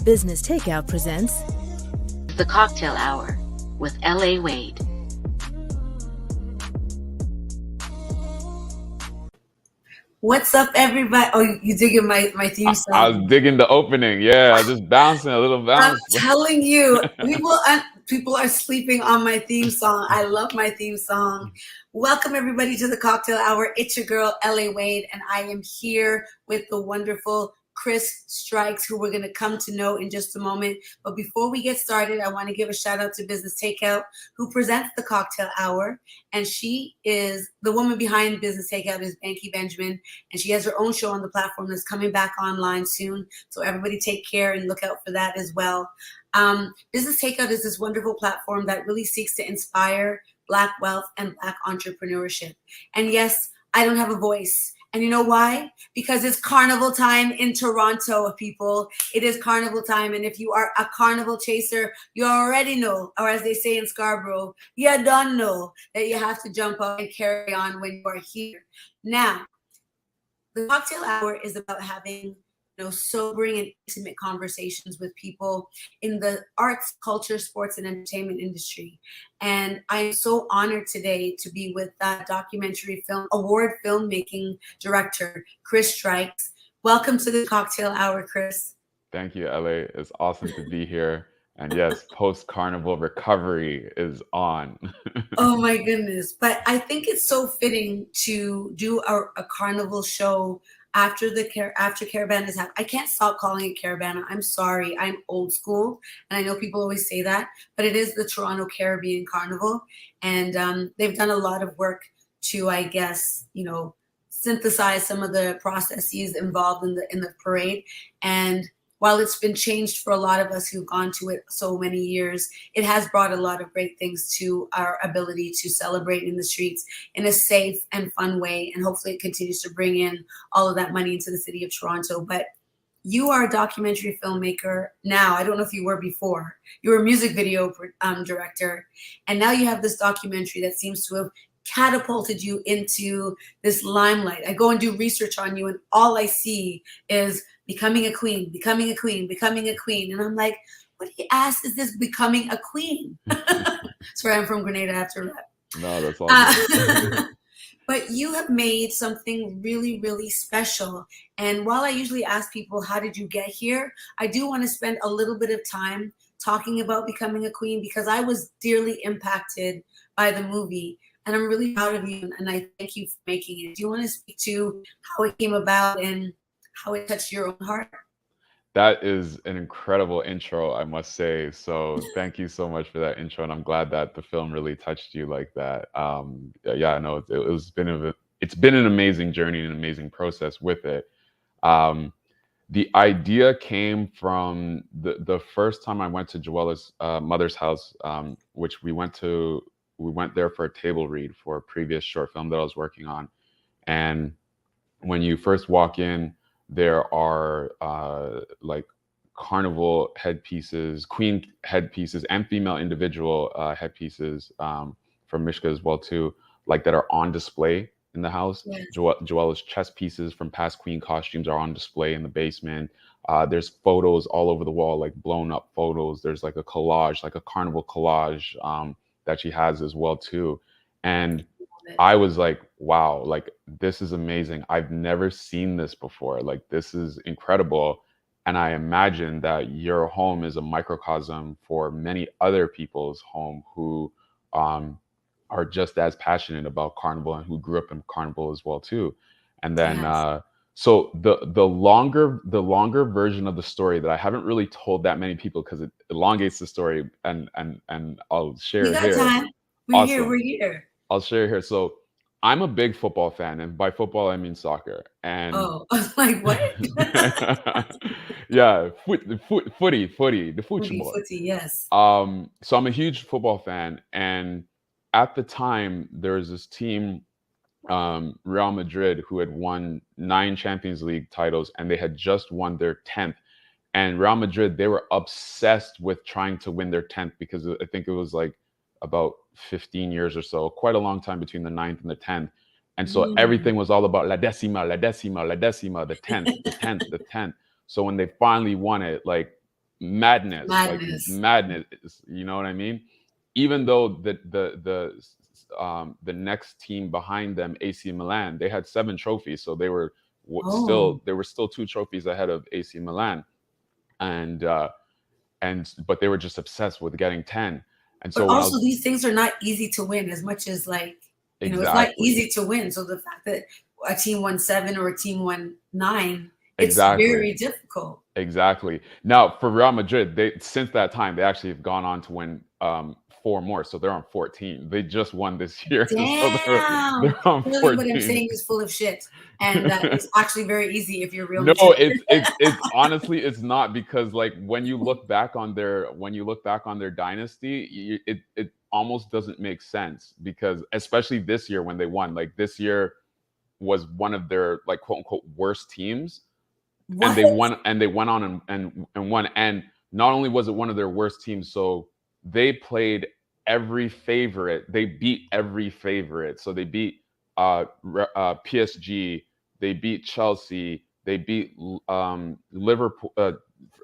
Business Takeout presents The Cocktale Hour with L.A. Wade. What's up, everybody? Oh, you digging my theme song? I was digging the opening. Yeah, I was just bouncing a little bounce. I'm telling you, people are sleeping on my theme song. I love my theme song. Welcome, everybody, to the Cocktale Hour. It's your girl, L.A. Wade, and I am here with the wonderful Chris Strikes, who we're going to come to know in just a moment. But before we get started, I want to give a shout out to Business Takeout, who presents the Cocktale Hour. And she is the woman behind Business Takeout is Banky Benjamin. And she has her own show on the platform that's coming back online soon. So everybody take care and look out for that as well. Business Takeout is this wonderful platform that really seeks to inspire Black wealth and Black entrepreneurship. And yes, I don't have a voice. And you know why? Because it's carnival time in Toronto, people. It is carnival time. And if you are a carnival chaser, you already know, or as they say in Scarborough, you don't know that you have to jump up and carry on when you are here. Now, the Cocktail Hour is about having sobering and intimate conversations with people in the arts, culture, sports, and entertainment industry. And I am so honored today to be with documentary film award filmmaking director, Chris Strikes. Welcome to the Cocktail Hour, Chris. Thank you, LA. It's awesome to be here. And yes, post-carnival recovery is on. Oh my goodness. But I think it's so fitting to do a carnival show after Caravana is happening. I can't stop calling it Caravana. I'm sorry. I'm old school. And I know people always say that, but it is the Toronto Caribbean Carnival. And they've done a lot of work to, I guess, synthesize some of the processes involved in the parade. And while it's been changed for a lot of us who've gone to it so many years, it has brought a lot of great things to our ability to celebrate in the streets in a safe and fun way. And hopefully it continues to bring in all of that money into the city of Toronto. But you are a documentary filmmaker now. I don't know if you were before. You were a music video director. And now you have this documentary that seems to have catapulted you into this limelight. I go and do research on you, and all I see is becoming a queen, becoming a queen, becoming a queen. And I'm like, what do you ask is this becoming a queen? Sorry, I'm from Grenada after rap. No, that's awesome. But you have made something really, really special. And while I usually ask people, how did you get here? I do want to spend a little bit of time talking about becoming a queen, because I was dearly impacted by the movie. And I'm really proud of you, and I thank you for making it. Do you want to speak to how it came about and how it touched your own heart? That is an incredible intro, I must say. So thank you so much for that intro, and I'm glad that the film really touched you like that. Yeah, no, it's been an amazing journey and an amazing process with it. The idea came from the first time I went to Joella's mother's house, which we went there for a table read for a previous short film that I was working on. And when you first walk in, there are like carnival headpieces, queen headpieces, and female individual headpieces from Mishka as well too, like that are on display in the house. Yes. Joella's chess pieces from past queen costumes are on display in the basement. There's photos all over the wall, like blown up photos. There's like a collage, like a carnival collage that she has as well too. And I was like, wow, like this is amazing. I've never seen this before. Like this is incredible. And I imagine that your home is a microcosm for many other people's home who are just as passionate about carnival and who grew up in carnival as well too. And then yes. So the longer version of the story that I haven't really told that many people, because it elongates the story, and I'll share it here. Time. We're here. I'll share here. So I'm a big football fan, and by football I mean soccer. And I was like, what? Yeah, footy, the football. Footy, yes. So I'm a huge football fan, and at the time there was this team, Real Madrid, who had won 9 Champions League titles, and they had just won their 10th. And Real Madrid, they were obsessed with trying to win their 10th, because I think it was like about 15 years or so, quite a long time between the 9th and the 10th. And so everything was all about la décima, the 10th, the 10th, the 10th. So when they finally won it, like like madness. You know what I mean? Even though the next team behind them, AC Milan, they had 7 trophies, so they were still 2 trophies ahead of AC Milan, and but they were just obsessed with getting 10. And so but also these things are not easy to win as much as like, you know, it's not easy to win. So the fact that a team won 7 or a team won 9, it's very difficult. Exactly. Now for Real Madrid, since that time, they actually have gone on to win 4 more. So they're on 14. They just won this year. Damn. So they're on 14. Really what I'm saying is full of shit. And it's actually very easy if you're real. No, it's honestly, it's not, because like when you look back on their dynasty, it almost doesn't make sense, because especially this year when they won, like this year was one of their like quote unquote worst teams. What? And they went on and won. And not only was it one of their worst teams, so they played every favorite. They beat every favorite. So they beat PSG, they beat Chelsea, they beat Liverpool,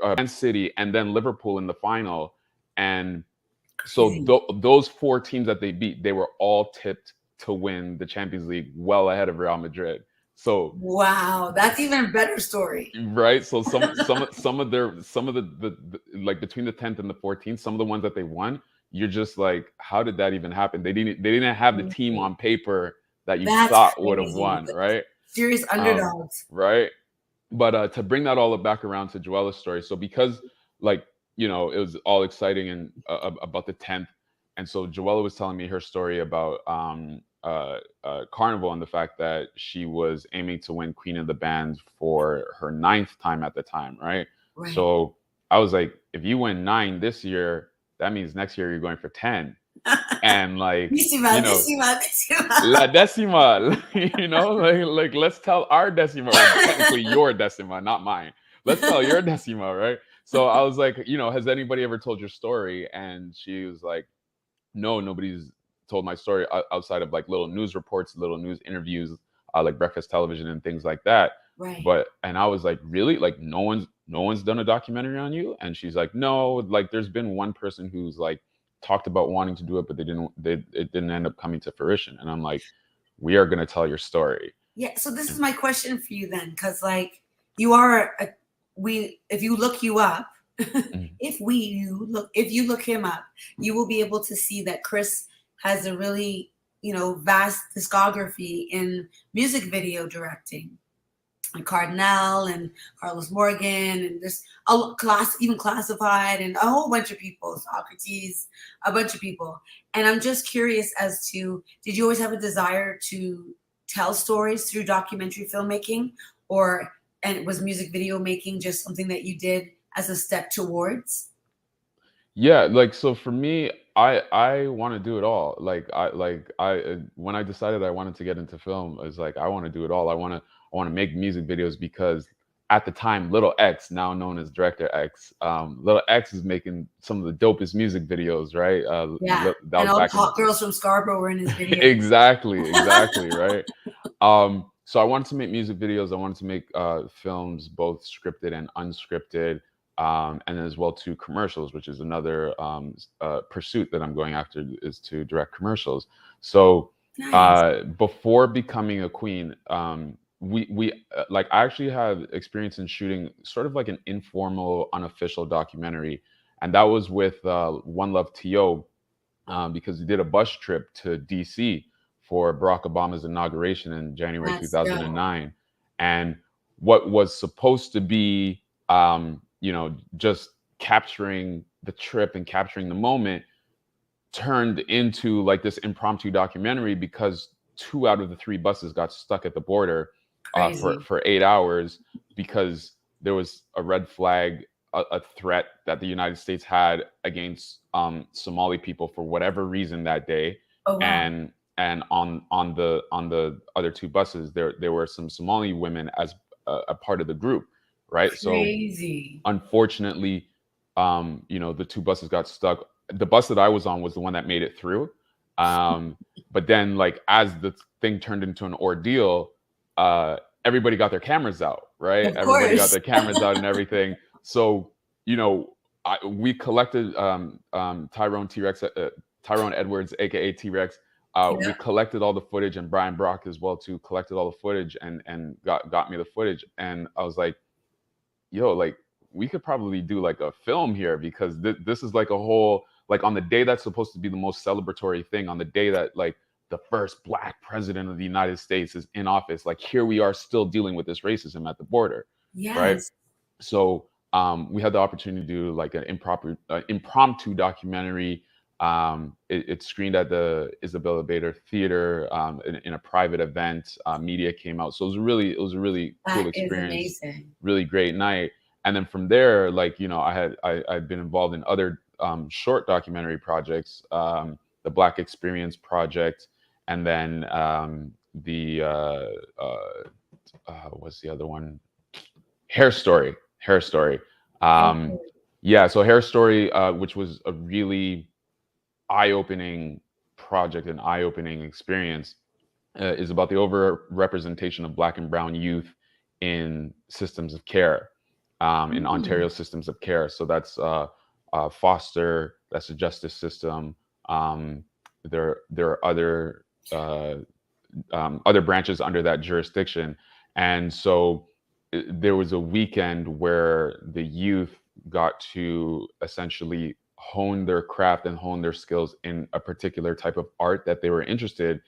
Man City, and then Liverpool in the final. And so those 4 teams that they beat, they were all tipped to win the Champions League, well ahead of Real Madrid. So wow, that's even a better story, right? So some of the like between the 10th and the 14th, some of the ones that they won, you're just like, how did that even happen? They didn't have the team on paper that you thought would have won, right? Serious underdogs, right? But to bring that all back around to Joella's story, so because like, you know, it was all exciting and about the 10th, and so Joella was telling me her story about Carnival and the fact that she was aiming to win Queen of the Band for her 9th time at the time, right? So I was like, if you win 9 this year, that means next year you're going for 10. And like, decima. La decima, you know, like let's tell our decima, or technically your decima, not mine. Let's tell your decima, right? So I was like, you know, has anybody ever told your story? And she was like, no, nobody's told my story outside of like little news reports, little news interviews, like breakfast television and things like that. Right. And I was like, really? Like no one's done a documentary on you? And she's like, no, like there's been one person who's like talked about wanting to do it, but it didn't end up coming to fruition. And I'm like, we are going to tell your story. Yeah. So this is my question for you then, because like you are if you look you up, if you look him up, you will be able to see that Chris has a really, you know, vast discography in music video directing, and Cardinal and Carlos Morgan and this even Classified and a whole bunch of people, Socrates, a bunch of people. And I'm just curious as to, did you always have a desire to tell stories through documentary filmmaking, and was music video making just something that you did as a step towards? Yeah, like, so for me, I want to do it all. Like I when I decided I wanted to get into film, I was like, I want to do it all. I want to make music videos, because at the time, Little X, now known as Director X, Little X is making some of the dopest music videos, right? Yeah, and all the hot girls from Scarborough were in his videos. Exactly, right? So I wanted to make music videos. I wanted to make films, both scripted and unscripted. And as well to commercials, which is another pursuit that I'm going after, is to direct commercials. So nice. Before becoming a queen, we like, I actually had experience in shooting sort of like an informal, unofficial documentary, and that was with One Love T.O. Because we did a bus trip to DC for Barack Obama's inauguration in January 2009, and what was supposed to be you know, just capturing the trip and capturing the moment turned into like this impromptu documentary, because 2 out of the 3 buses got stuck at the border for 8 hours, because there was a red flag, a threat that the United States had against Somali people for whatever reason that day. Oh, wow. And on the other 2 buses, there were some Somali women as a part of the group. Right. Crazy. So unfortunately, you know, the 2 buses got stuck. The bus that I was on was the one that made it through. But then, like, as the thing turned into an ordeal, everybody got their cameras out. Right. Everybody got their cameras out and everything. So, you know, we collected Tyrone Edwards, aka T-Rex. We collected all the footage, and Brian Brock as well too collected all the footage and got me the footage. And I was like, yo, like we could probably do like a film here, because this is like a whole, like on the day that's supposed to be the most celebratory thing, on the day that like the first Black president of the United States is in office, like here we are still dealing with this racism at the border. Yes. Right. So we had the opportunity to do like an impromptu documentary. It screened at the Isabella Bader Theater in a private event. Media came out, so it was a really cool experience. Really great night. And then from there, like, you know, I'd been involved in other short documentary projects, the Black Experience Project, and then what's the other one? Hair Story. Yeah, so Hair Story, which was a really eye-opening project, an eye-opening experience, is about the overrepresentation of Black and Brown youth in systems of care, in Ontario systems of care. So that's foster, that's the justice system. There are other branches under that jurisdiction. And so there was a weekend where the youth got to essentially hone their craft and hone their skills in a particular type of art that they were interested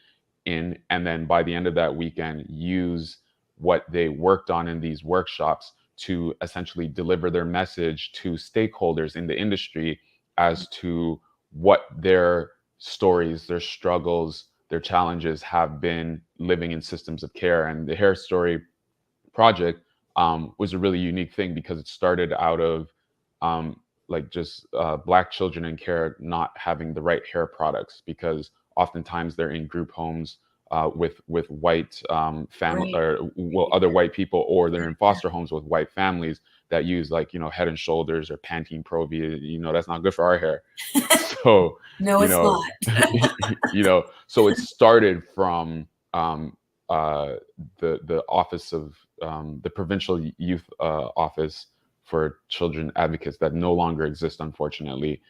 in. And then by the end of that weekend, use what they worked on in these workshops to essentially deliver their message to stakeholders in the industry as to what their stories, their struggles, their challenges have been living in systems of care. And the Hair Story project was a really unique thing, because it started out of like just Black children in care not having the right hair products, because oftentimes they're in group homes with white family, or other white people, or they're in foster homes with white families that use like, you know, Head and Shoulders or Pantene Pro V. You know, that's not good for our hair. So no, it's not. You know, so it started from the office of the provincial youth office for children advocates that no longer exist, unfortunately.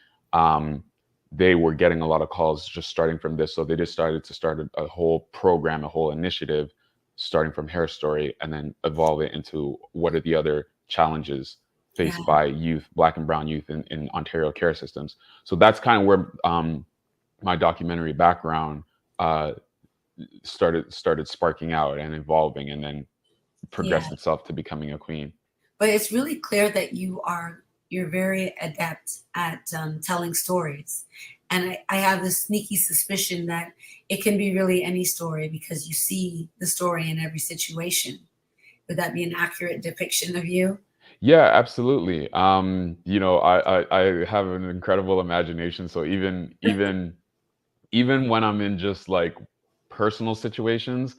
They were getting a lot of calls just starting from this. So they just started to start a whole program, a whole initiative, starting from Hair Story, and then evolve it into what are the other challenges faced by youth, Black and Brown youth in Ontario care systems. So that's kind of where my documentary background started sparking out and evolving, and then progressed itself to becoming a queen. But it's really clear that you're very adept at telling stories. And I have this sneaky suspicion that it can be really any story, because you see the story in every situation. Would that be an accurate depiction of you? Yeah, absolutely. You know, I have an incredible imagination. So even when I'm in just like personal situations,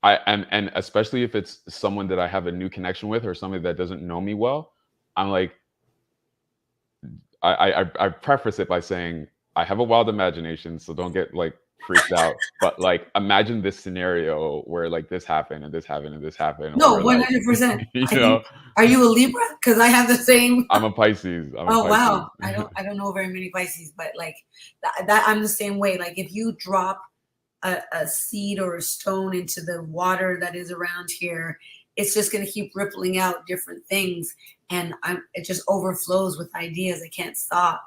and especially if it's someone that I have a new connection with, or somebody that doesn't know me well, I'm like, I preface it by saying I have a wild imagination, so don't get like freaked out. But like, imagine this scenario where like this happened and this happened and this happened. No, 100%. You know, are you a Libra? Because I have the same. I'm a Pisces. Wow, I don't know very many Pisces, but like that I'm the same way. Like if you drop a seed or a stone into the water that is around here, it's just going to keep rippling out different things, and it just overflows with ideas. I can't stop.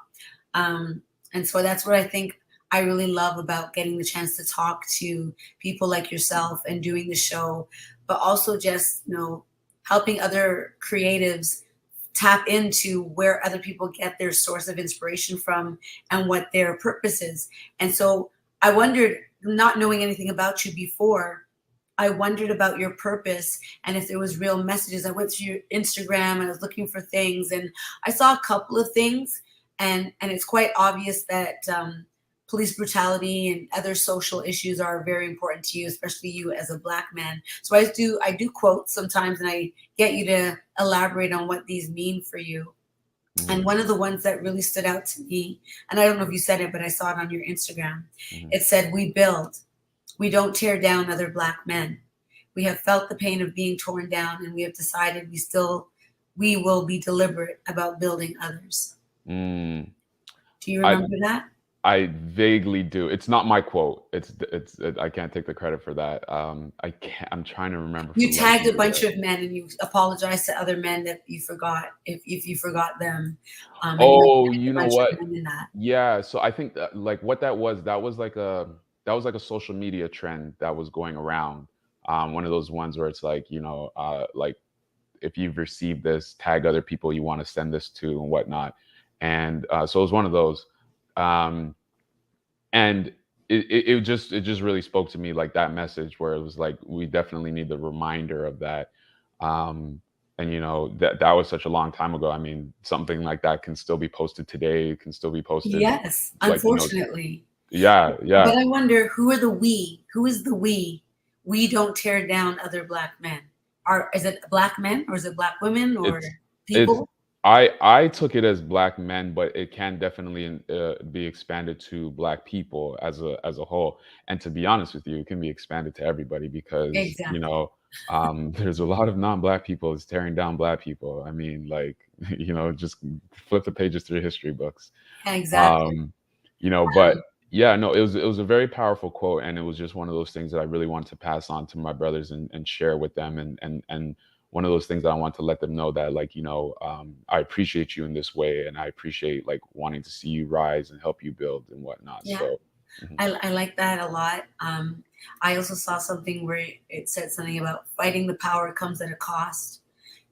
And so that's what I think I really love about getting the chance to talk to people like yourself and doing the show, but also just, you know, helping other creatives tap into where other people get their source of inspiration from and what their purpose is. And so I wondered, not knowing anything about you before, I wondered about your purpose and if there was real messages. I went through your Instagram and I was looking for things, and I saw a couple of things, and it's quite obvious that police brutality and other social issues are very important to you, especially you as a Black man. So I do quotes sometimes, and I get you to elaborate on what these mean for you. Mm-hmm. And one of the ones that really stood out to me, and I don't know if you said it, but I saw it on your Instagram. Mm-hmm. It said, "We build. We don't tear down other Black men. We have felt the pain of being torn down, and we have decided we will be deliberate about building others." Mm, Do you I remember that? I vaguely do. It's not my quote. I can't take the credit for that. I'm trying to remember for You the life tagged of a me bunch there. of men and you apologized to other men that you forgot, if you forgot them, and you Oh, tagged you a know bunch of what? men in that. Yeah, so I think that, like, what that was like a social media trend that was going around. One of those ones where it's like, like, if you've received this, tag other people you want to send this to and whatnot. And so it was one of those. Um, and it just really spoke to me, like that message where it was like we definitely need the reminder of that. And that was such a long time ago. I mean, something like that can still be posted today. It can still be posted, Yes, like, unfortunately. yeah, yeah. But I wonder, who are the we? Who is the we? We don't tear down other black men. Is it black men, or is it black women, or It's it's people? I took it as black men, but it can definitely be expanded to black people as a whole. And to be honest with you, it can be expanded to everybody because Exactly. there's a lot of non-black people that's tearing down black people. I mean, like, just flip the pages through history books. Exactly. Um, but yeah, no, it was a very powerful quote, and it was just one of those things that I really wanted to pass on to my brothers and share with them, and one of those things that I want to let them know that, like, I appreciate you in this way, and I appreciate, like, wanting to see you rise and help you build and whatnot. Yeah, So, mhm. I like that a lot. I also saw something where it said something about fighting the power comes at a cost.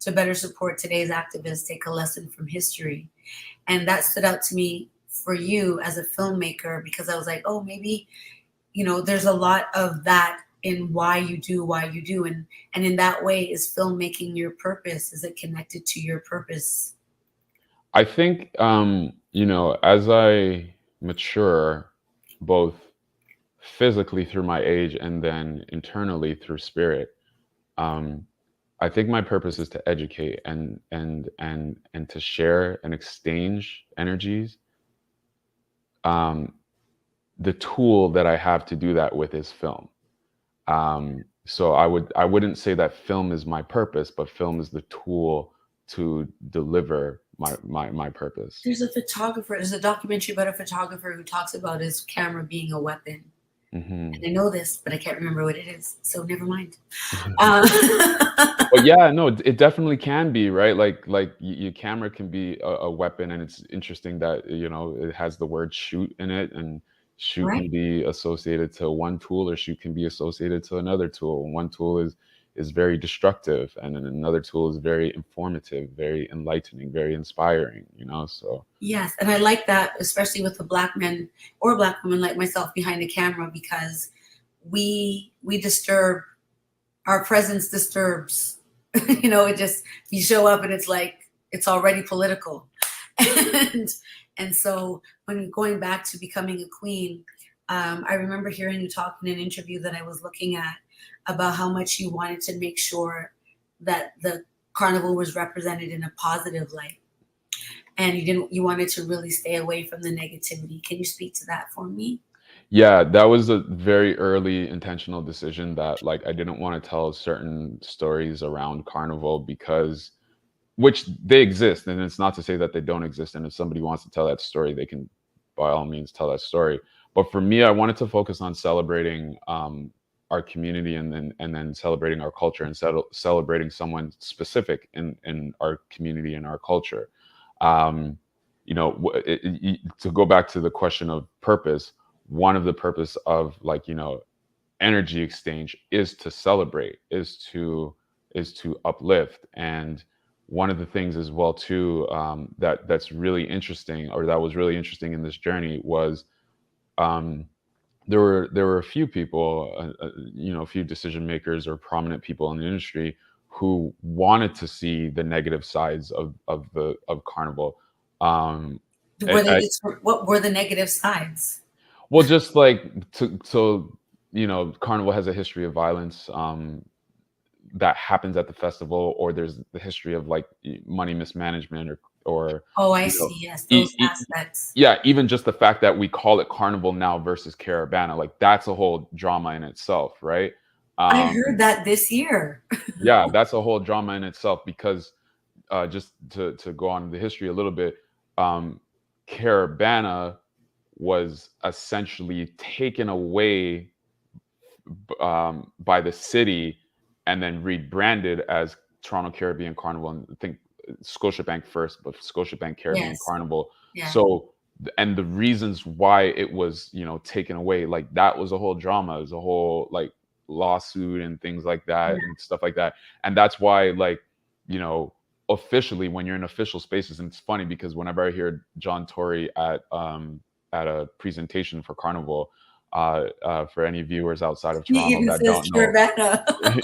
To better support today's activists, take a lesson from history. And that stood out to me for you as a filmmaker, because I was like, oh, maybe, there's a lot of that in why you do. And in that way, is filmmaking your purpose? Is it connected to your purpose? I think, as I mature, both physically through my age and then internally through spirit, um, I think my purpose is to educate and to share and exchange energies. Um, the tool that I have to do that with is film. So I wouldn't say that film is my purpose, but film is the tool to deliver my purpose. There's a documentary about a photographer who talks about his camera being a weapon. And Hmm. I know this, but I can't remember what it is. So never mind. Uh, But yeah, no, it definitely can be, right? Like your camera can be a weapon, and it's interesting that it has the word shoot in it, and shoot can right. be associated to one tool, or shoot can be associated to another tool. And one tool is very destructive, and then another tool is very informative, very enlightening, very inspiring. So. Yes, and I like that, especially with the black men or black women like myself behind the camera, because we disturb. Our presence disturbs. It just, you show up and it's like it's already political, and so when going back to becoming a queen, I remember hearing you talk in an interview that I was looking at about how much you wanted to make sure that the carnival was represented in a positive light, and you wanted to really stay away from the negativity. Can you speak to that for me? Yeah, that was a very early intentional decision that, like, I didn't want to tell certain stories around carnival because, which they exist, and it's not to say that they don't exist. And if somebody wants to tell that story, they can by all means tell that story. But for me, I wanted to focus on celebrating our community, and then celebrating our culture, and celebrating someone specific in our community and our culture. Um, to go back to the question of purpose, one of the purpose of, like, energy exchange is to celebrate, is to uplift. And one of the things as well too, that's really interesting, or that was really interesting in this journey, was um, there were a few people, a few decision makers or prominent people in the industry who wanted to see the negative sides of carnival. Um, Were they I, just, what were the negative sides? well, just like so, carnival has a history of violence. That happens at the festival, or there's the history of, like, money mismanagement, or Oh, I you know see. Yes, e- those e- aspects. yeah, even just the fact that we call it carnival now versus caravana, like, that's a whole drama in itself, right? I um heard that this year. yeah, that's a whole drama in itself, because just to go on the history a little bit, Caravana was essentially taken away by the city and then rebranded as Toronto Caribbean Carnival, and I think Scotiabank first, but Scotiabank Caribbean Yes. Carnival. Yeah. So, and the reasons why it was, you know, taken away, like that was a whole drama, it was a whole like lawsuit and things like that and stuff like that. And that's why, like, you know, officially when you're in official spaces, and it's funny because whenever I hear John Tory at a presentation for Carnival, for any viewers outside of He Toronto even that says don't know,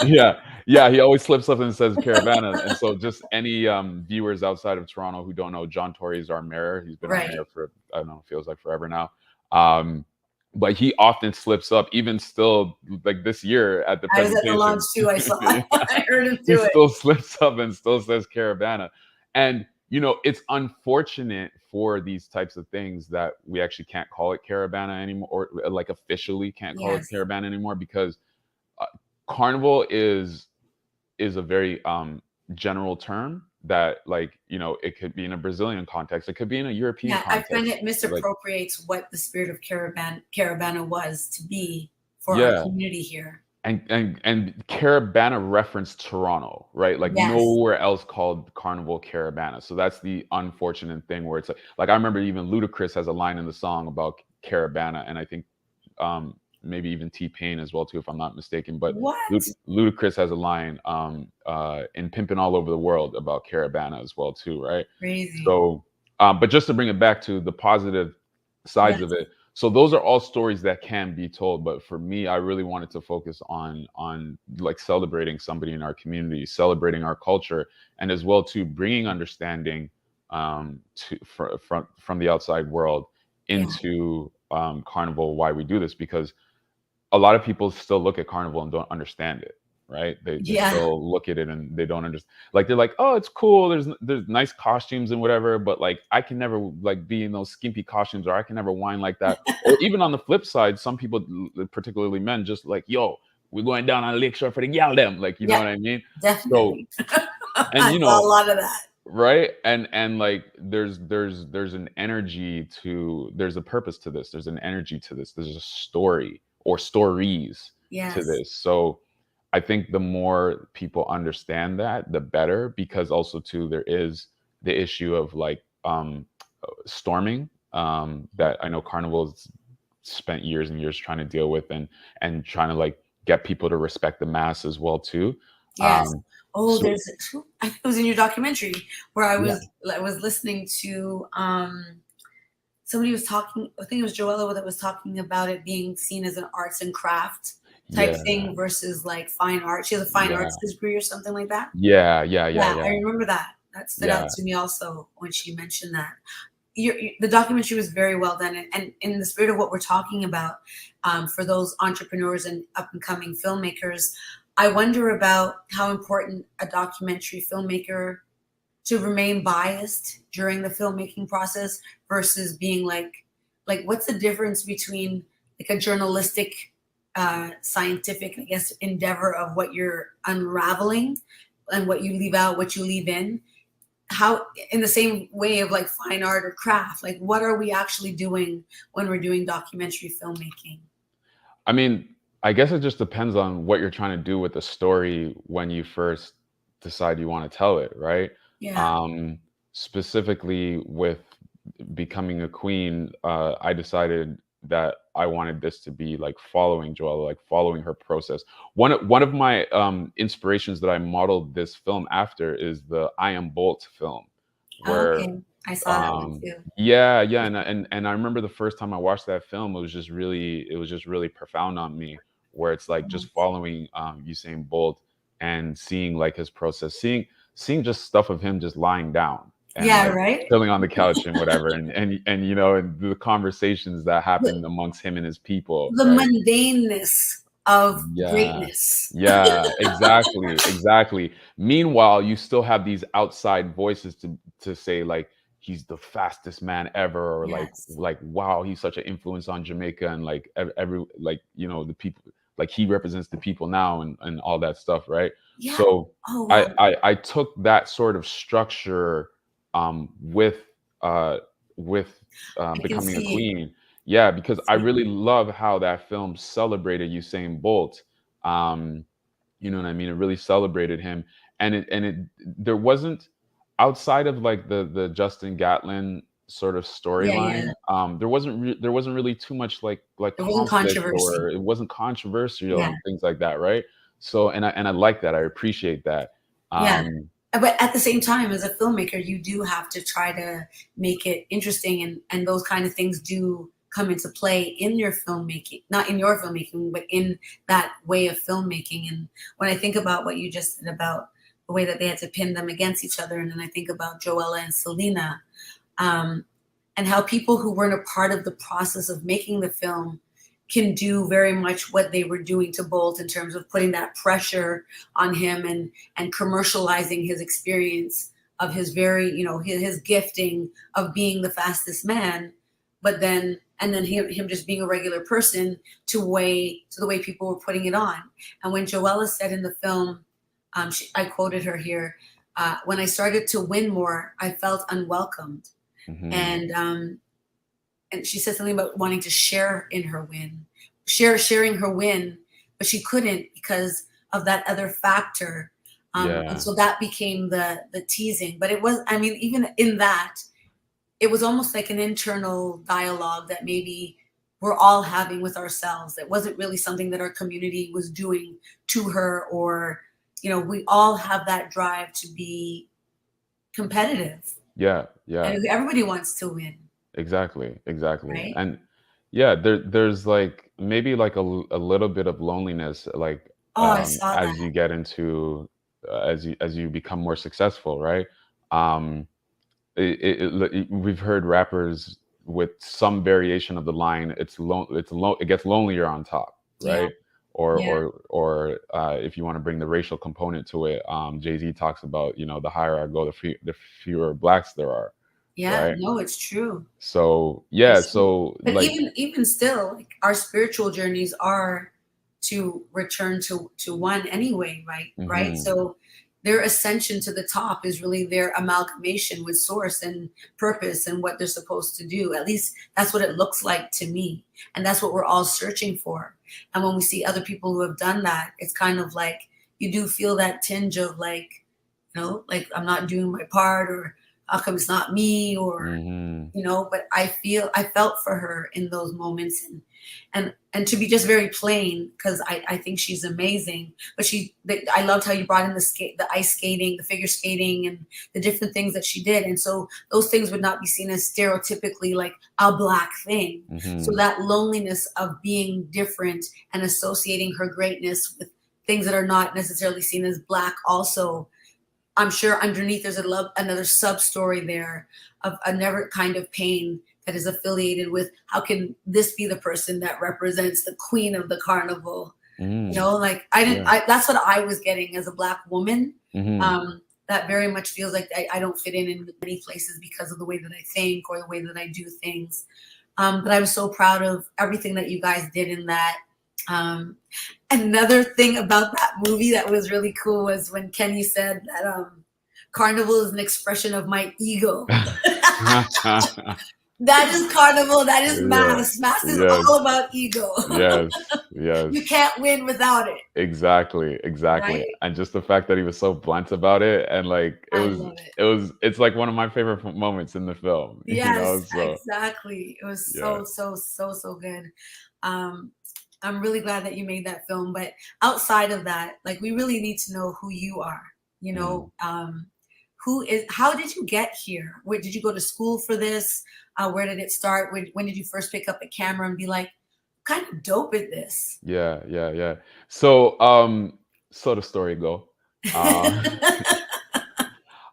Caravana. yeah, he always slips up and says Caravana. And so just any viewers outside of Toronto who don't know, John Tory is our mayor. He's been our Right. mayor for, I don't know, feels like forever now. But he often slips up, even still, like this year at the I was at the presentation. launch too. I saw. I heard him He do it. still slips up and still says Caravana. And, you know, it's unfortunate for these types of things that we actually can't call it Caravana anymore, or like officially can't call it Yes. Caravana anymore, because Carnival is a very general term that, like, you know, it could be in a Brazilian context, it could be in a European Yeah, I context. find it misappropriates what the spirit of Caravana was to be for our community here. And Caravana referenced Toronto, right? Like Yes. nowhere else called Carnival Caravana. So that's the unfortunate thing, where it's like I remember even Ludacris has a line in the song about Caravana, and I think maybe even T-Pain as well too, if I'm not mistaken. But What? Ludacris has a line in Pimpin' All Over the World about Caravana as well too, right? Crazy. So, but just to bring it back to the positive sides of it, so those are all stories that can be told. But for me, I really wanted to focus on like celebrating somebody in our community, celebrating our culture, and as well too bringing understanding from the outside world into Carnival, why we do this, because a lot of people still look at Carnival and don't understand it, right? They still look at it and they don't understand. Like they're like, oh, it's cool. There's nice costumes and whatever, but like I can never like be in those skimpy costumes, or I can never whine like that. Or even on the flip side, some people, particularly men, just like, yo, we're going down on Lakeshore for the gal them, like, you know what I mean? Definitely. So, and I saw a lot of that. Right. And like there's an energy to, there's a purpose to this. There's an energy to this. There's a story or stories to this. So I think the more people understand that, the better, because also too, there is the issue of like storming that I know Carnival's spent years and years trying to deal with, and trying to like get people to respect the mass as well too. Yes. It was in your documentary where I was listening to somebody was talking, I think it was Joella that was talking about it being seen as an arts and craft type thing versus like fine art. She has a fine arts degree or something like that. Yeah. I remember that. That stood out to me also when she mentioned that. The documentary was very well done, and in the spirit of what we're talking about, for those entrepreneurs and up and coming filmmakers, I wonder about how important a documentary filmmaker to remain biased during the filmmaking process versus being like what's the difference between like a journalistic, scientific, I guess, endeavor of what you're unraveling and what you leave out, what you leave in. How, in the same way of like fine art or craft, like what are we actually doing when we're doing documentary filmmaking? I mean, I guess it just depends on what you're trying to do with the story when you first decide you want to tell it, right? Specifically with becoming a queen, I decided that I wanted this to be like following Joella, like following her process. One of my inspirations that I modeled this film after is the I Am Bolt film, where I saw that one too. Yeah, and I remember the first time I watched that film, it was just really profound on me, where it's like just following Usain Bolt and seeing like his process, seeing just stuff of him just lying down. And like chilling on the couch and whatever, and you know, and the conversations that happened amongst him and his people. The mundaneness of greatness. Yeah, exactly. Meanwhile, you still have these outside voices to say like he's the fastest man ever, or like wow, he's such an influence on Jamaica, and like every like, you know, the people, like he represents the people now, and all that stuff, right? Yeah. So I took that sort of structure with with I can becoming a see it. queen. Yeah, because I See it. really love how that film celebrated Usain Bolt. Um, you know what I mean? It really celebrated him, and it there wasn't, outside of like the Justin Gatlin sort of Yeah, yeah. storyline. There wasn't really too much like There wasn't conflict, controversy. or it wasn't controversial Yeah, and things like that, right? So and I like that. I appreciate that. yeah. Um, But at the same time, as a filmmaker, you do have to try to make it interesting, and those kind of things do come into play in your filmmaking, not in your filmmaking, but in that way of filmmaking. And when I think about what you just said about the way that they had to pin them against each other, and then I think about Joella and Selena, um, and how people who weren't a part of the process of making the film can do very much what they were doing to Bolt in terms of putting that pressure on him, and commercializing his experience of his very, his gifting of being the fastest man, but then and then him just being a regular person, to the way people were putting it on. And when Joella said in the film, I quoted her here, when I started to win more, I felt unwelcomed. mhm. And she said something about wanting to share in her win, sharing her win, but she couldn't because of that other factor. And Yeah, so that became the teasing. But it was, I mean, even in that, it was almost like an internal dialogue that maybe we're all having with ourselves. It wasn't really something that our community was doing to her, or, we all have that drive to be competitive, yeah, yeah. and everybody wants to win, Exactly, exactly. right? And yeah, there's like maybe like a little bit of loneliness, like Oh, I saw that. as you get into as you become more successful, right? Um, we've heard rappers with some variation of the line, it gets lonelier on top, Yeah, right? Or yeah, if you want to bring the racial component to it, Jay-Z talks about, the higher I go, the fewer blacks there are, yeah. right? No, it's true. So yeah, It's true. so But like, even still, like, our spiritual journeys are to return to one anyway, right? Right. mhm, So their ascension to the top is really their amalgamation with source and purpose and what they're supposed to do. At least that's what it looks like to me. And that's what we're all searching for. And when we see other people who have done that, it's kind of like you do feel that tinge of like, like I'm not doing my part, or how come it's not me, or mhm, but I felt for her in those moments, and to be just very plain, because I think she's amazing. But I loved how you brought in the ice skating, the figure skating, and the different things that she did. And so those things would not be seen as stereotypically like a black thing. So mhm, that loneliness of being different and associating her greatness with things that are not necessarily seen as black also, I'm sure underneath there's another sub story there of another kind of pain that is affiliated with how can this be the person that represents the queen of the carnival? mm, Like I didn't. yeah, That's what I was getting as a black woman. mhm, That very much feels like I don't fit in many places because of the way that I think or the way that I do things. But I was so proud of everything that you guys did in that. Um, Another thing about that movie that was really cool was when Kenny said that carnival is an expression of my ego. That is carnival. That is yeah, mass. Mass is yes, all about ego. yes, You yes. can't win without it, Exactly, exactly. right? And just the fact that he was so blunt about it, and like I love it. it's like one of my favorite moments in the film, Yes, so exactly. It was yeah. so good. Um, I'm really glad that you made that film. But outside of that, like, we really need to know who you are. You Mm. know, how did you get here? Where did you go to school for this? Where did it start? When did you first pick up a camera and be like, kind of dope at this? Yeah, yeah, yeah. So, so the story go. Uh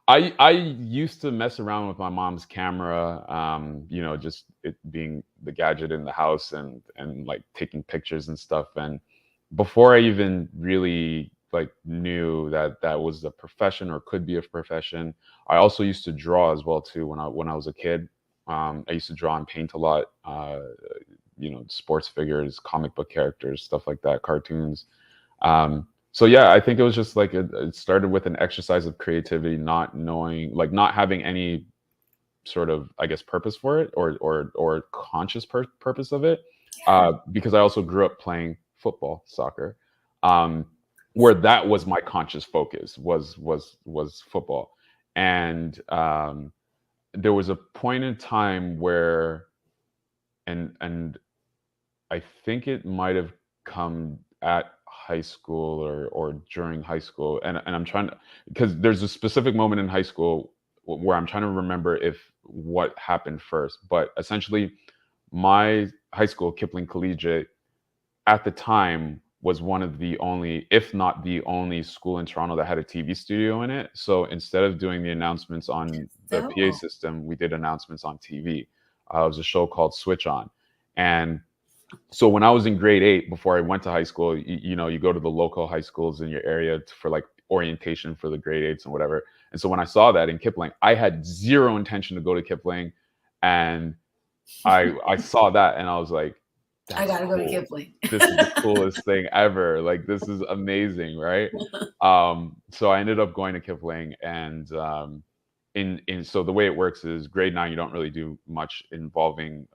I used to mess around with my mom's camera, just it being the gadget in the house, and like taking pictures and stuff. And before I even really like knew that that was a profession or could be a profession, I also used to draw as well too when I was a kid. I used to draw and paint a lot, sports figures, comic book characters, stuff like that, cartoons. So yeah, I think it was just like it started with an exercise of creativity, not knowing, like not having any sort of, I guess, purpose for it, or conscious purpose of it, because I also grew up playing football, soccer, where that was my conscious focus, was football. And there was a point in time where, and I think it might have come at high school, or during high school, and I'm trying to, because there's a specific moment in high school where I'm trying to remember if what happened first. But essentially, my high school, Kipling Collegiate, at the time was one of the only, if not the only, school in Toronto that had a TV studio in it. So instead of doing the announcements on the PA system, we did announcements on TV. It was a show called Switch On. And so when I was in grade 8, before I went to high school, you know, you go to the local high schools in your area for like orientation for the grade 8s and whatever. And so when I saw that in Kipling, I had zero intention to go to Kipling. And I saw that and I was like, I gotta go to Kipling. This is the coolest thing ever. Like, this is amazing, right? So I ended up going to Kipling, and so the way it works is grade 9, you don't really do much involving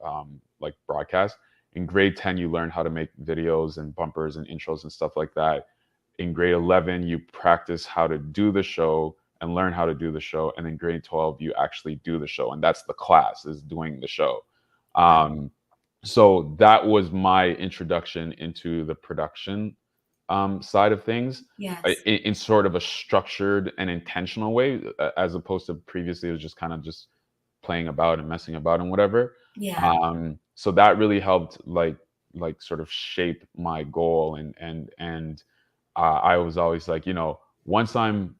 like broadcast. In grade 10, you learn how to make videos and bumpers and intros and stuff like that. In grade 11, you practice how to do the show and learn how to do the show. And in grade 12, you actually do the show. And that's the class, is doing the show. So that was my introduction into the production side of things, in sort of a structured and intentional way, as opposed to previously it was just kind of just playing about and messing about and whatever. So that really helped, like sort of shape my goal. And I was always like, you know, once I'm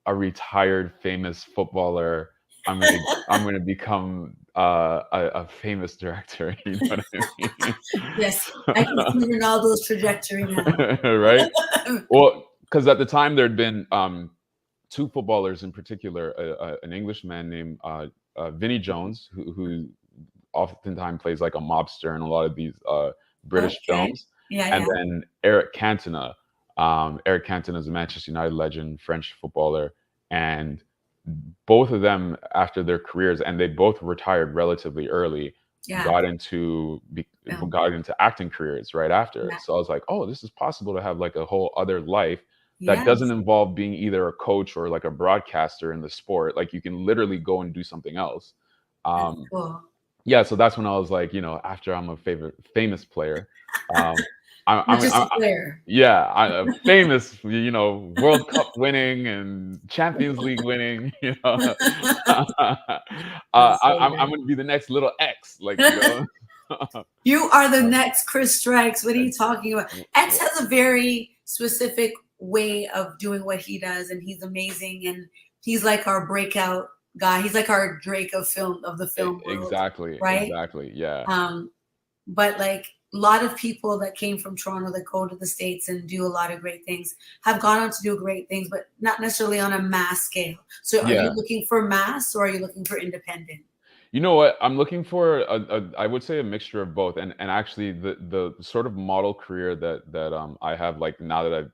a retired famous footballer, I'm gonna become a famous director. You know what I mean? Yes, I can see Ronaldo's trajectory now. Right? Well, because at the time there'd been 2 footballers in particular, an Englishman named Vinnie Jones, who oftentimes plays like a mobster in a lot of these British films, and then Eric Cantona. Eric Cantona is a Manchester United legend, French footballer, and both of them, after their careers, and they both retired relatively early, got into acting careers right after. So I was like, oh, this is possible to have like a whole other life that doesn't involve being either a coach or like a broadcaster in the sport. Like, you can literally go and do something else. Cool. Yeah, so that's when I was like, you know, after I'm a famous player, I'm just a player. Yeah, I'm famous, you know, World Cup winning and Champions League winning, you know. I'm going to be the next little X, like, you know. You are the next Chris Strikes. What are you talking about? X has a very specific way of doing what he does, and he's amazing, and he's like our breakout guy. He's like our Drake of the film world. Exactly. Right? Exactly. Yeah. But like, a lot of people that came from Toronto that go to the States and do a lot of great things have gone on to do great things, but not necessarily on a mass scale. So are you looking for mass, or are you looking for independent? You know what? I'm looking for I would say a mixture of both. And actually the sort of model career that I have, like, now that I've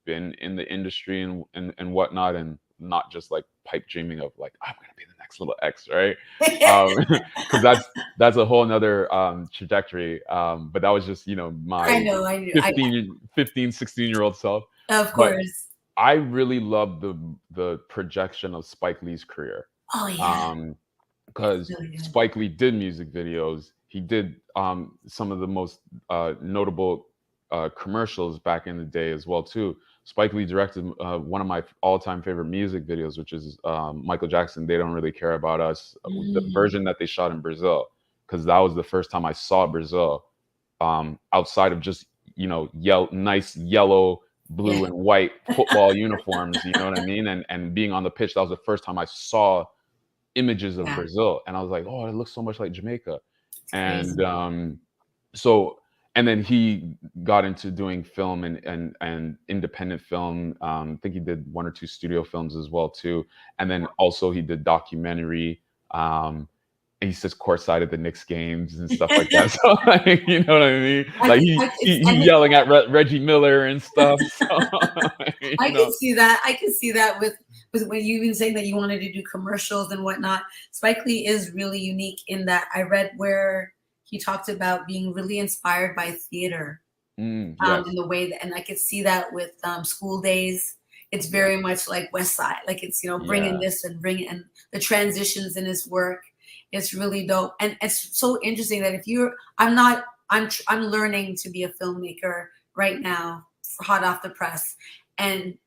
been in the industry and whatnot, and not just like pipe dreaming of like, I'm gonna be the next little X, right? Because that's a whole nother trajectory. But that was just, you know, my I know. 15, 16-year-old self. Of course. But I really love the projection of Spike Lee's career. Oh yeah. Because Spike Lee did music videos. He did some of the most notable commercials back in the day as well too. Spike Lee directed one of my all-time favorite music videos, which is Michael Jackson, "They Don't Really Care About Us," the version that they shot in Brazil, because that was the first time I saw Brazil outside of just, you know, nice yellow, blue, and white football uniforms. You know what I mean? And being on the pitch, that was the first time I saw images of Brazil, and I was like, oh, it looks so much like Jamaica. And and then he got into doing film and independent film. I think he did 1 or 2 studio films as well too. And then also he did documentary. he sits courtside at the Knicks games and stuff like that. So like, you know what I mean? Like he's yelling at Reggie Miller and stuff. So, I can see that. I can see that with when you even saying that you wanted to do commercials and whatnot. Spike Lee is really unique in that I read where he talked about being really inspired by theater. Yes. In the way that, and I could see that with School Days. It's very much like West Side. Like it's, bringing this and bringing and the transitions in his work. It's really dope. And it's so interesting that I'm learning to be a filmmaker right now, hot off the press. And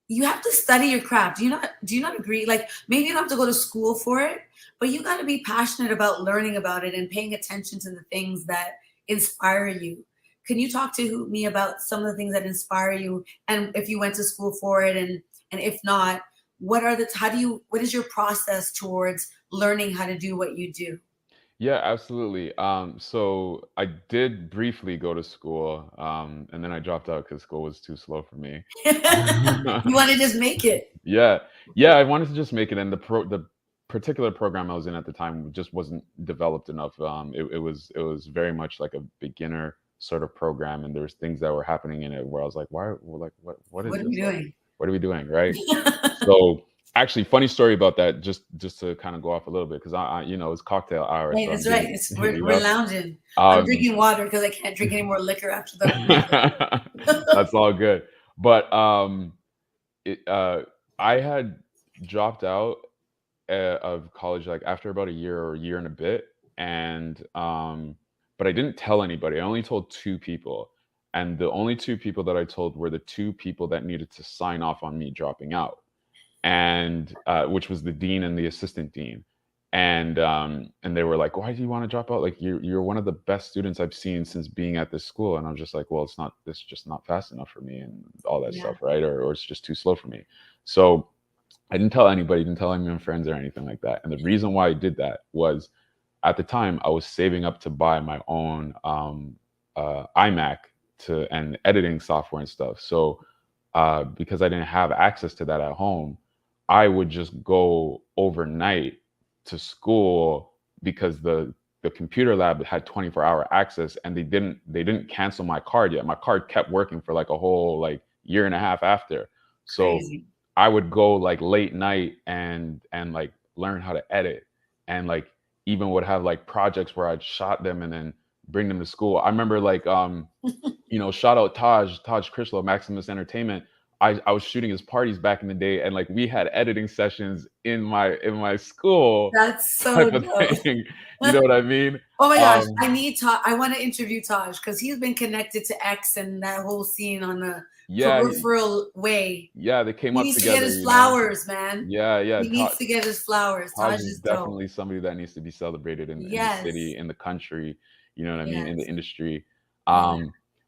you have to study your craft. Do you not agree? Like maybe you don't have to go to school for it, but you got to be passionate about learning about it and paying attention to the things that inspire you. Can you talk to me about some of the things that inspire you, and if you went to school for it, and if not, what is your process towards learning how to do what you do? Yeah, absolutely. So I did briefly go to school, and then I dropped out because school was too slow for me. You want to just make it. Yeah, I wanted to just make it, and the particular program I was in at the time just wasn't developed enough. It was very much like a beginner sort of program, and there was things that were happening in it where I was like, what is What are this? we doing? What are we doing, right? So actually, funny story about that, just to kind of go off a little bit, because I it's cocktail hour. Hey, so that's right. We're lounging. I'm drinking water because I can't drink any more liquor after the That's all good. But I had dropped out of college like after about a year and a bit, and but I didn't tell anybody. I only told 2 people, and the only 2 people that I told were the 2 people that needed to sign off on me dropping out, and which was the dean and the assistant dean. And they were like, why do you want to drop out? Like you're one of the best students I've seen since being at this school. And I'm just like, well, it's just not fast enough for me and all that stuff, right? Or it's just too slow for me. So I didn't tell anybody, didn't tell any of my friends or anything like that. And the reason why I did that was at the time I was saving up to buy my own iMac and editing software and stuff. So because I didn't have access to that at home, I would just go overnight to school because the computer lab had 24-hour access, and they didn't cancel my card yet. My card kept working for like a whole like year and a half after. So Crazy. I would go like late night and like learn how to edit, and like even would have like projects where I'd shot them and then bring them to school. I remember like shout out Taj Crislow, Maximus Entertainment. I was shooting his parties back in the day, and like we had editing sessions in my school. That's so dope. You know what I mean? Oh my gosh, I need Taj. I want to interview Taj because he's been connected to X and that whole scene on the peripheral way. Yeah, they came up together. He needs to get his flowers, man. Yeah. He needs to get his flowers. Taj is definitely somebody that needs to be celebrated in the city, in the country. You know what I mean? In the industry.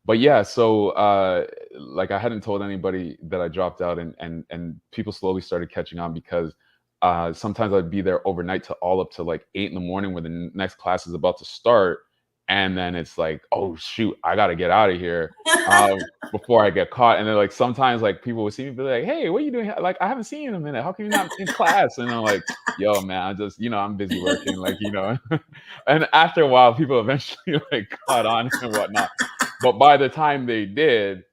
But yeah, so like I hadn't told anybody that I dropped out, and people slowly started catching on because sometimes I'd be there overnight to all up to like 8 a.m. where the next class is about to start. And then it's like, oh shoot, I gotta get out of here before I get caught. And then like sometimes like people would see me be like, hey, what are you doing? Like, I haven't seen you in a minute. How come you're not in class? And I'm like, yo, man, I just, I'm busy working, like, And after a while, people eventually like caught on and whatnot. But by the time they did,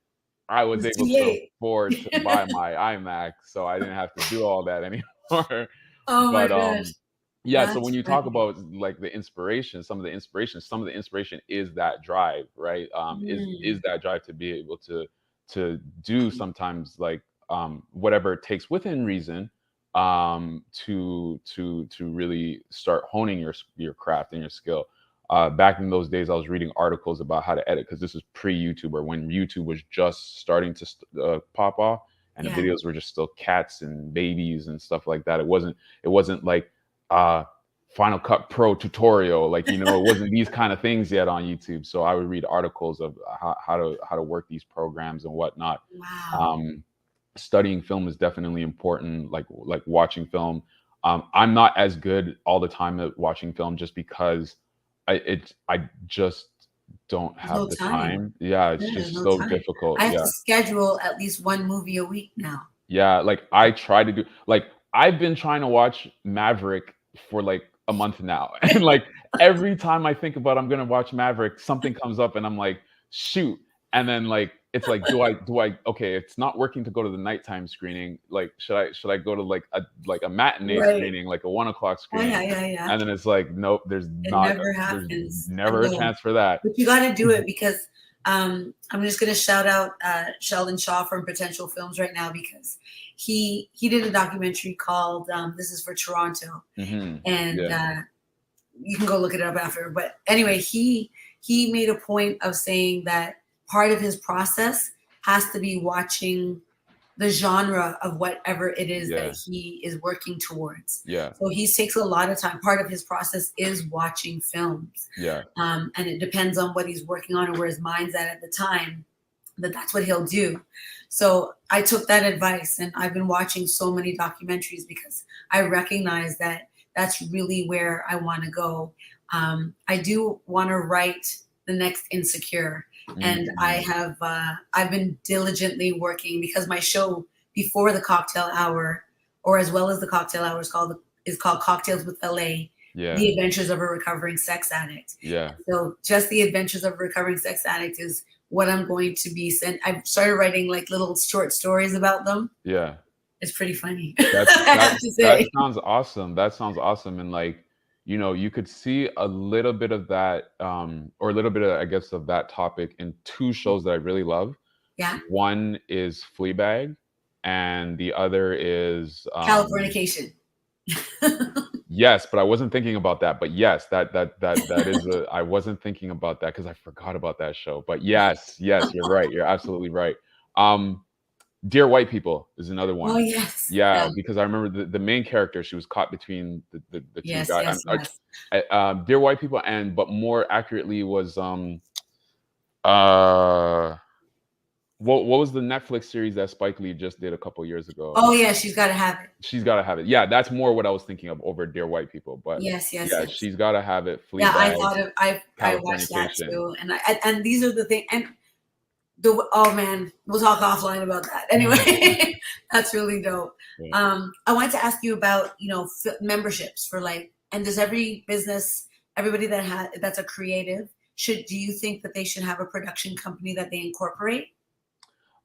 I was able to afford to buy my iMac, so I didn't have to do all that anymore. Oh my gosh. Yeah, so when you talk about like the inspiration, some of the inspiration is that drive, right? Is that drive to be able to do sometimes like whatever it takes within reason to really start honing your craft and your skill. Back in those days, I was reading articles about how to edit because this was pre-YouTube, or when YouTube was just starting to pop off, and the videos were just still cats and babies and stuff like that. It wasn't like Final Cut Pro tutorial, like it wasn't these kind of things yet on YouTube. So I would read articles of how to work these programs and whatnot. Wow. Studying film is definitely important, like watching film. I'm not as good all the time at watching film just because I just don't have the time. Yeah, it's just so difficult. I have to schedule at least one movie a week now. Yeah, like I try to do, like I've been trying to watch Maverick for like a month now. And like every time I think about I'm gonna watch Maverick, something comes up and I'm like, shoot. And then like it's like, do I okay, it's not working to go to the nighttime screening. Like, should I go to like a matinee Right. screening, like a 1 o'clock Oh, screening? yeah. And then it's like, nope, It never happens. never a No. chance for that. But you got to do it because I'm just going to shout out Sheldon Shaw from Potential Films right now because he did a documentary called This Is for Toronto. Mhm. And Yeah. you can go look it up after. But anyway, he made a point of saying that part of his process has to be watching the genre of whatever it is Yeah. that he is working towards. Yeah. So he takes a lot of time. Part of his process is watching films. Yeah. And it depends on what he's working on or where his mind's at the time, but that's what he'll do. So I took that advice and I've been watching so many documentaries because I recognize that that's really where I want to go. I do want to write the next Insecure. And I have I've been diligently working because my show before the Cocktale Hour, or as well as the Cocktale Hour, is called Cocktails with LA. Yeah. The Adventures of a Recovering Sex Addict. Yeah. So just the Adventures of a Recovering Sex Addict is what I'm going to be sent. I've started writing like little short stories about them. Yeah. It's pretty funny. That sounds awesome. That sounds awesome. And like, you know, you could see a little bit of that, or a little bit of, I guess, of that topic in two shows that I really love. Yeah. One is Fleabag, and the other is Californication. Yes, but I wasn't thinking about that. But yes, that is I wasn't thinking about that because I forgot about that show. But yes, you're right. You're absolutely right. Dear White People is another one. Oh yes. Yeah, because I remember the main character, she was caught between the two Yes, guys. yes. Dear White People, but more accurately was what was the Netflix series that Spike Lee just did a couple years ago? Oh yeah, She's Gotta Have It. She's Gotta Have It. Yeah, that's more what I was thinking of over Dear White People. But yes. She's Gotta Have It. Fleabag, Yeah, I thought of I watched that too, and these are the things. And oh man, we'll talk offline about that. Anyway, that's really dope. Yeah. I wanted to ask you about memberships for like, and does every business, everybody that's a creative, do you think that they should have a production company that they incorporate?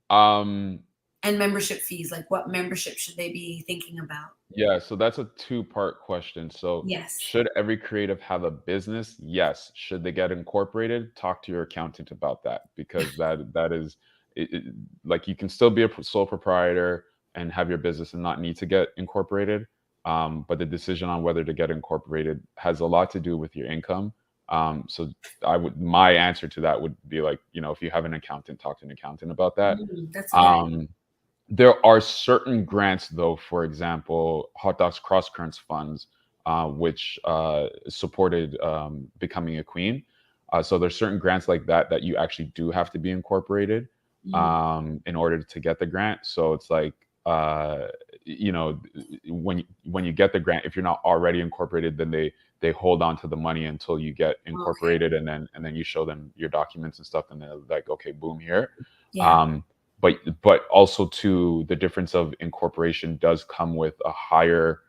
And membership fees, like what membership should they be thinking about? Yeah, so that's a two-part question. So Yes. Should every creative have a business? Yes. Should they get incorporated? Talk to your accountant about that, because that is like, you can still be a sole proprietor and have your business and not need to get incorporated. But the decision on whether to get incorporated has a lot to do with your income. So my answer to that would be like, if you have an accountant, talk to an accountant about that. That's right. There are certain grants, though. For example, Hot Docs Cross Currents funds, which supported becoming a queen. So there's certain grants like that you actually do have to be incorporated in order to get the grant. So it's like, when you get the grant, if you're not already incorporated, then they hold on to the money until you get incorporated. Okay. and then you show them your documents and stuff, and they're like, okay, boom, here. Yeah. But also too, the difference of incorporation does come with a higher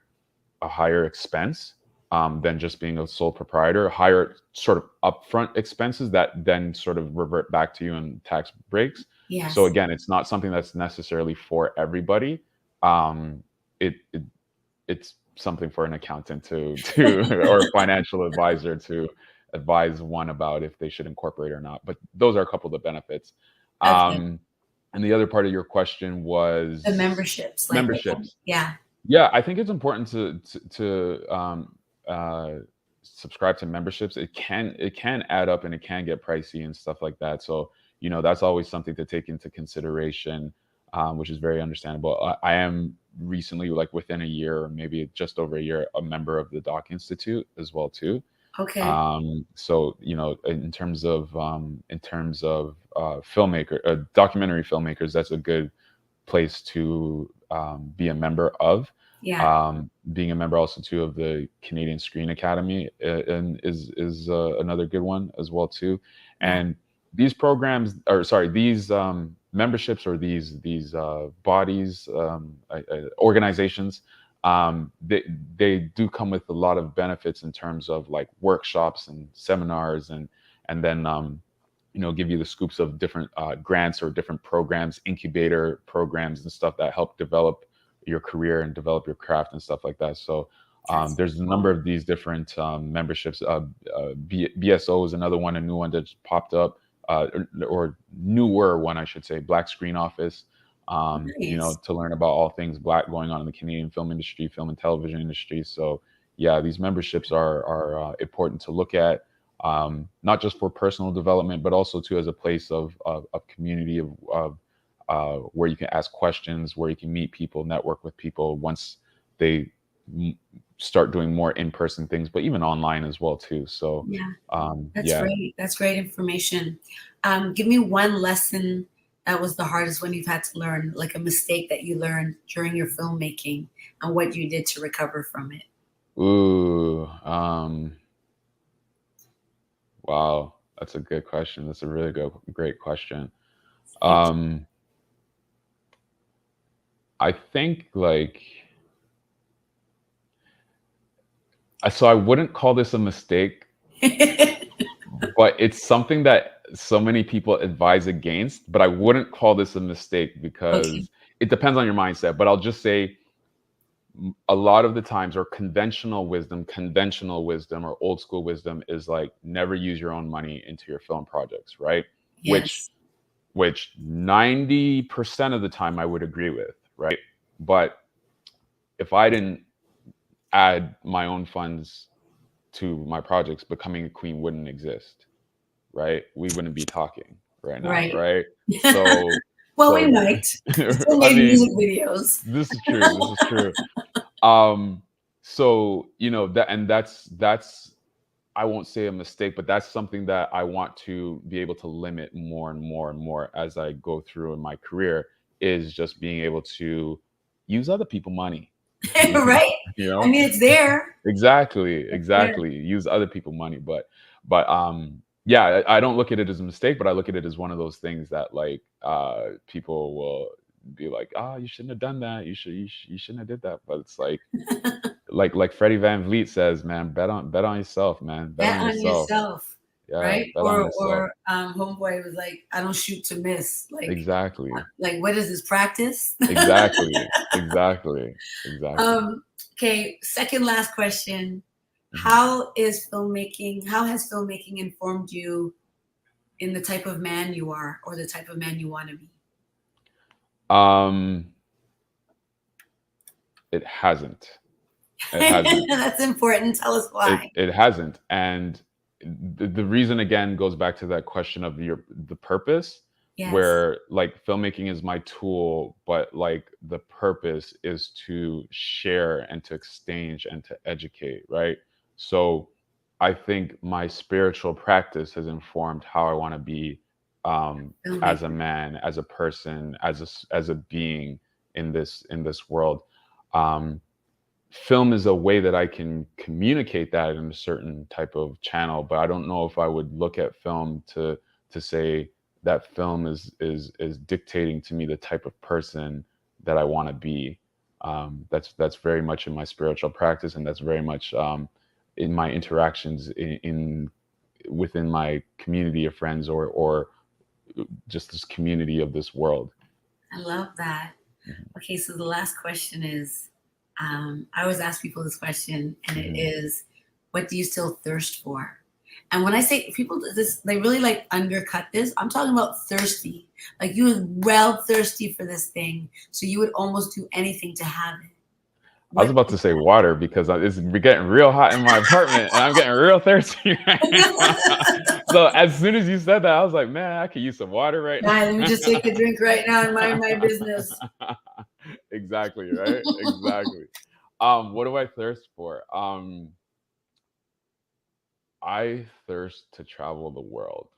expense than just being a sole proprietor, higher sort of upfront expenses that then sort of revert back to you in tax breaks. Yes. So again, it's not something that's necessarily for everybody. It's something for an accountant to or a financial advisor to advise one about if they should incorporate or not. But those are a couple of the benefits. And the other part of your question was the memberships. Yeah. Yeah, I think it's important to subscribe to memberships. It can add up and it can get pricey and stuff like that. So, that's always something to take into consideration, which is very understandable. I am recently, like within a year or maybe just over a year, a member of the Doc Institute as well too. Okay. So, in terms of documentary filmmakers, that's a good place to be a member of. Yeah. Being a member also too of the Canadian Screen Academy and is another good one as well too. And these programs, these memberships or these bodies, organizations, they do come with a lot of benefits in terms of like workshops and seminars, and then give you the scoops of different grants or different programs, incubator programs and stuff that help develop your career and develop your craft and stuff like that. So there's a number of these different memberships. BSO is another one, a new one that just popped up, or newer one, I should say, Black Screen Office. Nice. To learn about all things Black going on in the Canadian film industry, film and television industry. So yeah, these memberships are important to look at, not just for personal development, but also too as a place of community of where you can ask questions, where you can meet people, network with people once they start doing more in-person things, but even online as well too. So that's great. That's great information. Give me one lesson that was the hardest one you've had to learn, like a mistake that you learned during your filmmaking and what you did to recover from it. Ooh, wow, that's a good question. That's a really great question. I think so I wouldn't call this a mistake, but it's something that so many people advise against, but I wouldn't call this a mistake because it depends on your mindset. But I'll just say a lot of the times, or conventional wisdom or old school wisdom is like, never use your own money into your film projects, right? Yes. Which 90% of the time I would agree with, right? But if I didn't add my own funds to my projects, Becoming a Queen wouldn't exist, right? We wouldn't be talking right now, right? So we might. Still made music videos. This is true. So that's I won't say a mistake, but that's something that I want to be able to limit more and more and more as I go through in my career, is just being able to use other people's money. Right? I mean, it's there. Exactly. Use other people's money, but I don't look at it as a mistake, but I look at it as one of those things that like people will be like, you shouldn't have done that. You shouldn't have did that. But it's like like Freddie Van Vliet says, man, bet on yourself, man. Bet on yourself. Yeah, right? Or homeboy was like, I don't shoot to miss. Like, exactly. Like, what is this, practice? Exactly. Okay, second last question. How has filmmaking informed you in the type of man you are, or the type of man you want to be? It hasn't. That's important. Tell us why. It hasn't. And the reason, again, goes back to that question of the purpose. Yes. Where like filmmaking is my tool, but like the purpose is to share and to exchange and to educate, right? So I think my spiritual practice has informed how I want to be as a man, as a person, as a being in this world. Film is a way that I can communicate that in a certain type of channel, but I don't know if I would look at film to say that film is dictating to me the type of person that I want to be. That's very much in my spiritual practice, and that's very much in my interactions within my community of friends, or just this community of this world. I love that. Okay, so the last question is, I always ask people this question, and it is, what do you still thirst for? And when I say people this, they really like undercut this. I'm talking about thirsty. Like, you were well thirsty for this thing, so you would almost do anything to have it. I was about to say water, because it's getting real hot in my apartment and I'm getting real thirsty right now. So as soon as you said that, I was like, man, I could use some water right now. Let me just take a drink right now and mind my business. Exactly, right? Exactly. What do I thirst for? I thirst to travel the world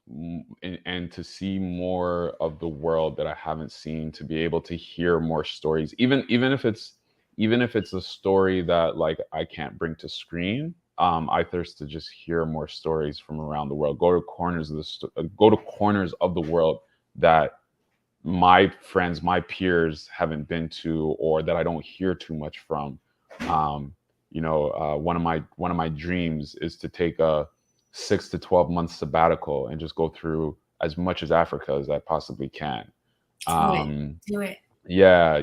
and to see more of the world that I haven't seen, to be able to hear more stories, even if it's a story that like I can't bring to screen. I thirst to just hear more stories from around the world. Go to corners of the world that my friends, my peers haven't been to, or that I don't hear too much from. One of my dreams is to take a 6 to 12 month sabbatical and just go through as much as Africa as I possibly can. Do it. Um, Do it. yeah.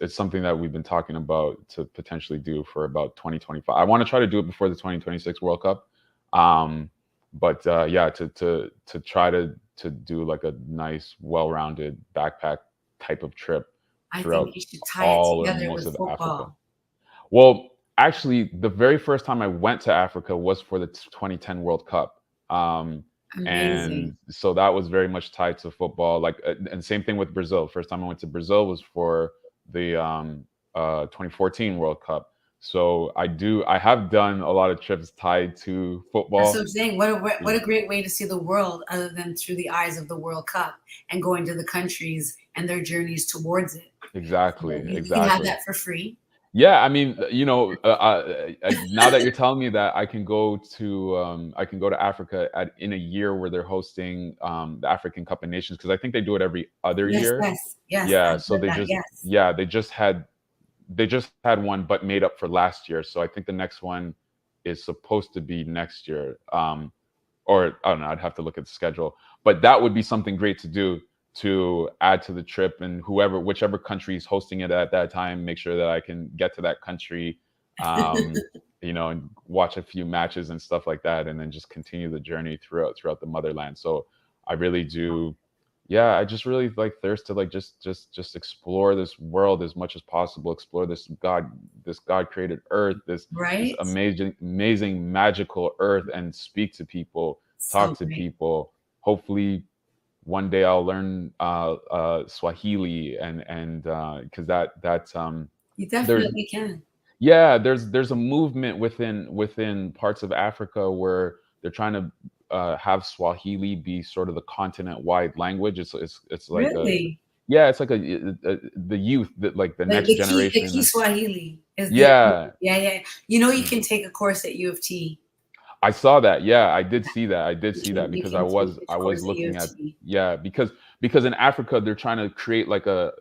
It's something that we've been talking about to potentially do for about 2025. I want to try to do it before the 2026 World Cup. Um, but yeah, to try to do like a nice, well-rounded backpack type of trip I think throughout you should tie it all or together most with of Africa. football. Well, actually, the very first time I went to Africa was for the 2010 World Cup. Amazing. And so that was very much tied to football. Like, and same thing with Brazil. First time I went to Brazil was for the 2014 World Cup. So I have done a lot of trips tied to That's what I'm football. saying. What Yeah, a great way to see the world other than through the eyes of the World Cup and going to the countries and their journeys towards it. exactly, So you can have exactly. that for free. Yeah, I mean, now that you're telling me that, I can go to Africa in a year where they're hosting the African Cup of Nations, because I think they do it every other Yes, year. yes, yes. Yeah, I've so heard that. Yes. they just had one but made up for last year. So I think the next one is supposed to be next year. Or I don't know, I'd have to look at the schedule. But that would be something great to do, to add to the trip, and whichever country is hosting it at that time, make sure that I can get to that country, um, and watch a few matches and stuff like that, and then just continue the journey throughout the motherland. So I really do, yeah, I just really like thirst to like just explore this world as much as possible, explore this God created earth, this Right? amazing magical earth, and speak to people, So talk to great. people. Hopefully one day I'll learn Swahili, and because that's You there's definitely can. yeah, there's a movement within parts of Africa where they're trying to have Swahili be sort of the continent-wide language. It's like a Really? yeah, it's like the youth, that like the next The generation. key Swahili is the Yeah, yeah, yeah. You know you mm. can take a course at U of T. I saw that. Yeah, I did see that. I did You see that you because can take I this was course at U looking of at, T. yeah, because in Africa they're trying to create like the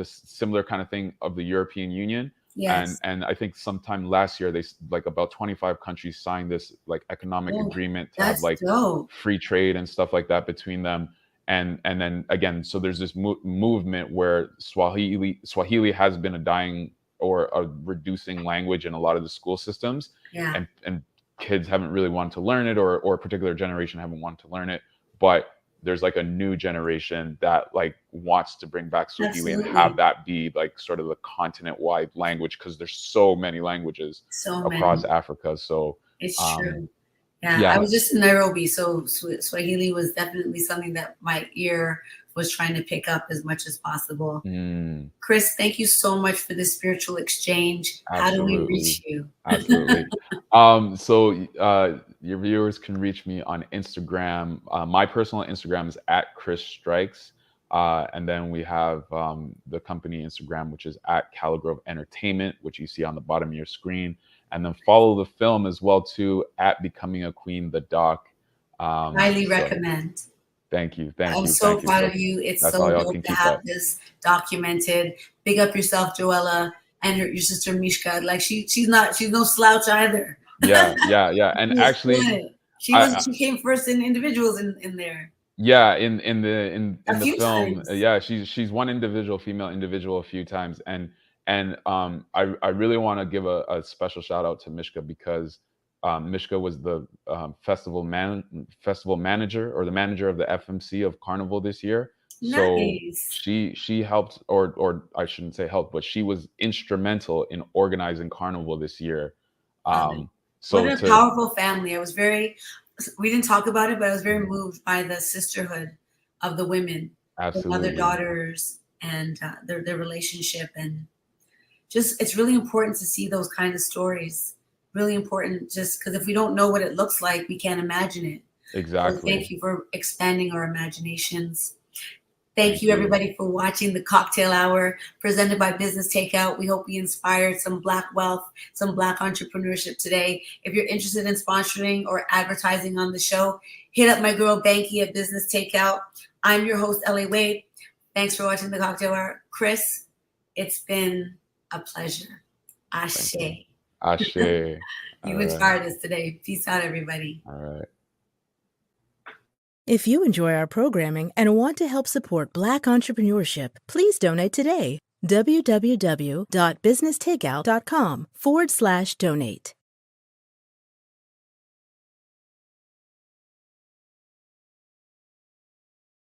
similar kind of thing of the European Union, Yes. and I think sometime last year like about 25 countries signed this like economic Oh, agreement to have that's like dope. free trade and stuff like that between them, and then again, so there's this movement where Swahili has been a dying or a reducing language in a lot of the school systems, Yeah, and kids haven't really wanted to learn it, or a particular generation haven't wanted to learn it. But there's like a new generation that like wants to bring back Swahili and have absolutely. that be like sort of the continent wide language, because there's so many languages So across many. Africa. So It's um true. Yeah, I yeah. was just in Nairobi, so Swahili was definitely something that my ear was trying to pick up as much as possible. Mm, Chris, thank you so much for this spiritual exchange. How do we absolutely. reach you? Absolutely. So your viewers can reach me on Instagram. My personal Instagram is at Chris Strikes. And then we have the company Instagram, which is at Callowgrove Entertainment, which you see on the bottom of your screen. And then follow the film as well too, at Becoming a Queen, the doc. Highly So recommend. thank you, thank I'm you, so thank you. proud So of you. It's that's all so y'all dope can to keep have up. this documented. Big up yourself, Joella, and your sister Mishka. Like she's no slouch either. Yeah. And She was actually, killing it. I She came first in individuals in there yeah, in a the few film, times. yeah, she's one individual, female individual, a few times, and I really want to give a special shout out to Mishka, because Mishka was the festival manager, or the manager of the FMC of Carnival this year. So Nice. she helped, or I shouldn't say helped, but she was instrumental in organizing Carnival this year. Love it. Um, What so a to powerful family. We didn't talk about it, but I was very moved by the sisterhood of the women, the mother absolutely, daughters, and their relationship. And just, it's really important to see those kind of stories. Really important, just because if we don't know what it looks like, we can't imagine it. So exactly. thank you for expanding our imaginations. Thank Thank you, you. everybody, for watching the Cocktail Hour presented by Business Takeout. We hope we inspired some Black wealth, some Black entrepreneurship today. If you're interested in sponsoring or advertising on the show, hit up my girl Banky at Business Takeout. I'm your host, LA Wade. Thanks for watching the Cocktail Hour. Chris, it's been a pleasure. Ashe. Ashe. You All inspired right. us today. Peace out, everybody. All right. If you enjoy our programming and want to help support Black entrepreneurship, please donate today. www.businesstakeout.com/donate.